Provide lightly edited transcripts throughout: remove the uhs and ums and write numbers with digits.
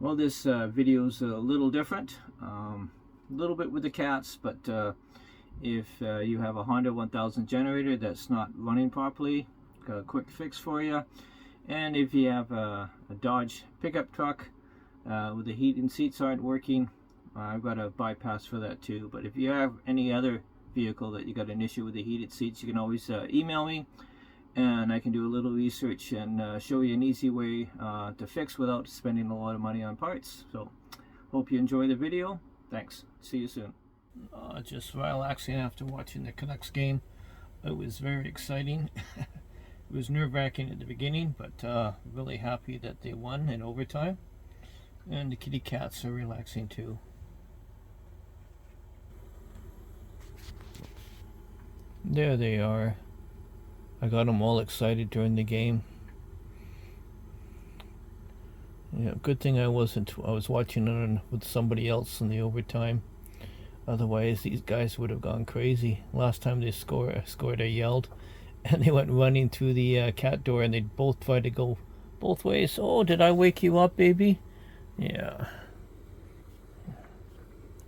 Well, this video is a little different, a little bit with the cats, but if you have a Honda 1000 generator that's not running properly, got a quick fix for you. And if you have a Dodge pickup truck with the heat and seats aren't working, I've got a bypass for that too. But if you have any other vehicle that you got an issue with the heated seats, you can always email me, and I can do a little research and show you an easy way to fix without spending a lot of money on parts. So hope you enjoy the video. Thanks. See you soon. Just relaxing after watching the Canucks game. It was very exciting. It was nerve-wracking at the beginning, but really happy that they won in overtime. And the kitty cats are relaxing too. There they are. I got them all excited during the game. Yeah, good thing I wasn't. I was watching it with somebody else in the overtime. Otherwise, these guys would have gone crazy. Last time they scored, I yelled, and they went running through the cat door, and they both tried to go both ways. Oh, did I wake you up, baby? Yeah.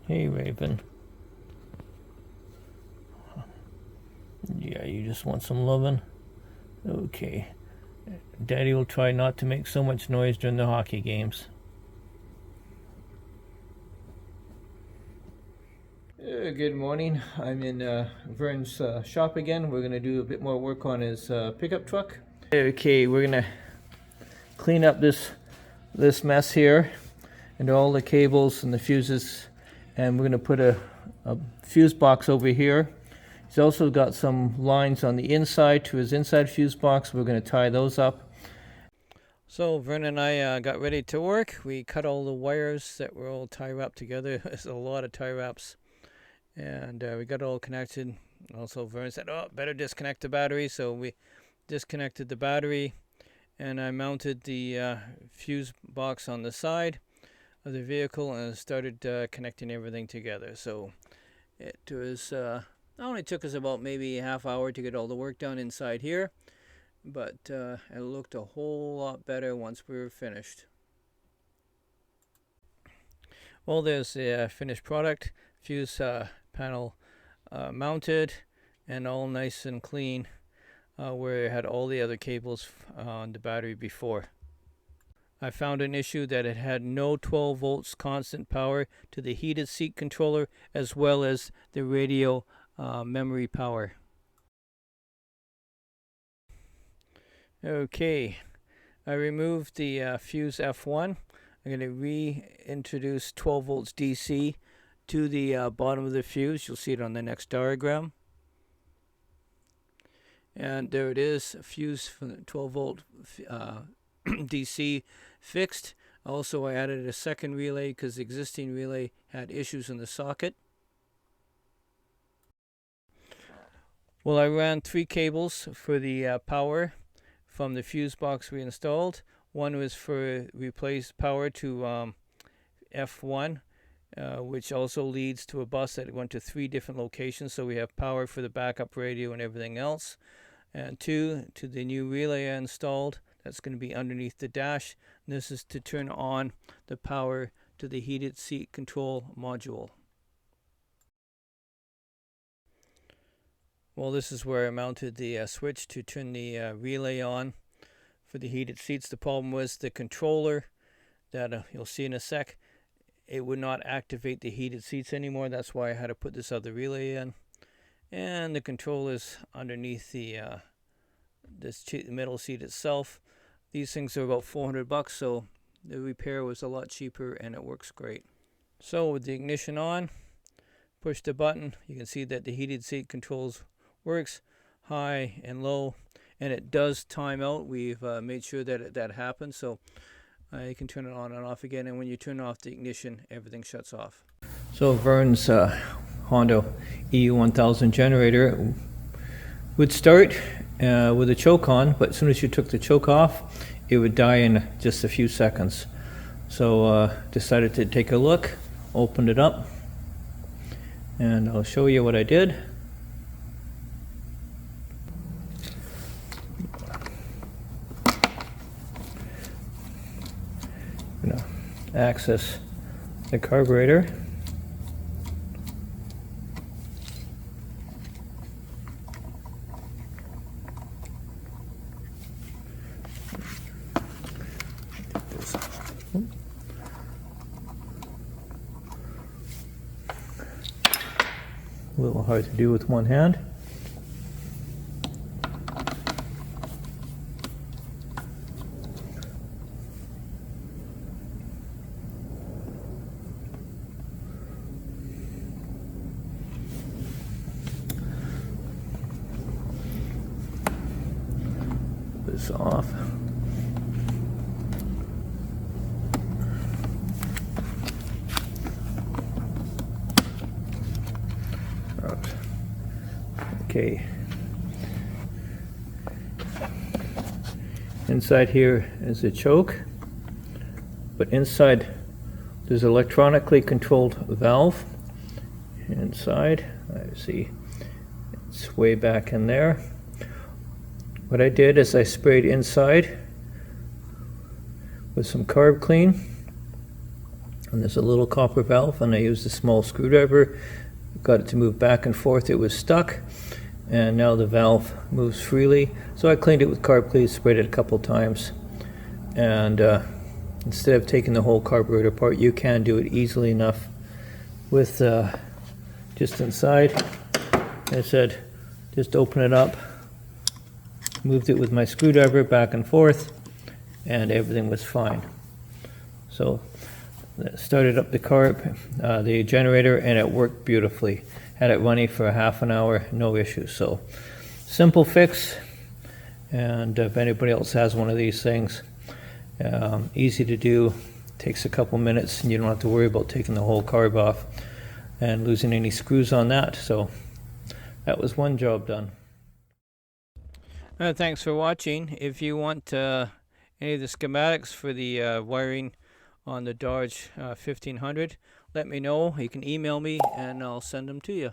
Hey, Raven. Yeah, you just want some loving? Okay. Daddy will try not to make so much noise during the hockey games. Good morning. I'm in Vern's shop again. We're going to do a bit more work on his pickup truck. Okay, we're going to clean up this mess here and all the cables and the fuses, and we're going to put a fuse box over here. He's also got some lines on the inside to his inside fuse box. We're going to tie those up. So Vern and I got ready to work. We cut all the wires that were all tie wrapped together. There's a lot of tie wraps. And we got it all connected. Also Vern said, oh, better disconnect the battery. So we disconnected the battery, and I mounted the fuse box on the side of the vehicle and started connecting everything together. So it was... only took us about maybe a half hour to get all the work done inside here, but it looked a whole lot better once we were finished. Well, there's the finished product. Fuse panel mounted and all nice and clean, where it had all the other cables on the battery before. I found an issue that it had no 12 volts constant power to the heated seat controller, as well as the radio memory power. Okay, I removed the fuse F1. I'm going to reintroduce 12 volts DC to the bottom of the fuse. You'll see it on the next diagram. And there it is, fuse for the 12 volt DC fixed. Also, I added a second relay because the existing relay had issues in the socket. Well, I ran 3 cables for the power from the fuse box we installed. One was for replace power to F1, which also leads to a bus that went to 3 different locations. So we have power for the backup radio and everything else. And 2 to the new relay I installed. That's going to be underneath the dash. And this is to turn on the power to the heated seat control module. Well, this is where I mounted the switch to turn the relay on for the heated seats. The problem was the controller that you'll see in a sec. It would not activate the heated seats anymore. That's why I had to put this other relay in. And the controller's underneath the this middle seat itself. These things are about $400, so the repair was a lot cheaper, and it works great. So with the ignition on, push the button. You can see that the heated seat controls works high and low, and it does time out. We've made sure that that happens, so you can turn it on and off again, and when you turn off the ignition, everything shuts off. So Vern's Honda EU1000 generator would start with a choke on, but as soon as you took the choke off, it would die in just a few seconds. So decided to take a look, opened it up, and I'll show you what I did. access the carburetor. A little hard to do with one hand. This off. Okay. Inside here is a choke, but inside there's an electronically controlled valve. Inside, I see it's way back in there. What I did is I sprayed inside with some carb clean, and there's a little copper valve, and I used a small screwdriver, got it to move back and forth. It was stuck, and now the valve moves freely. So I cleaned it with carb clean, sprayed it a couple times, and instead of taking the whole carburetor apart, you can do it easily enough with just inside. I said, just open it up, moved it with my screwdriver back and forth, and everything was fine. So started up the generator, and it worked beautifully. Had it running for a half an hour, no issue. So simple fix, and if anybody else has one of these things, easy to do, takes a couple minutes, and you don't have to worry about taking the whole carb off and losing any screws on that. So that was one job done. Thanks for watching. If you want any of the schematics for the wiring on the Dodge 1500, let me know. You can email me and I'll send them to you.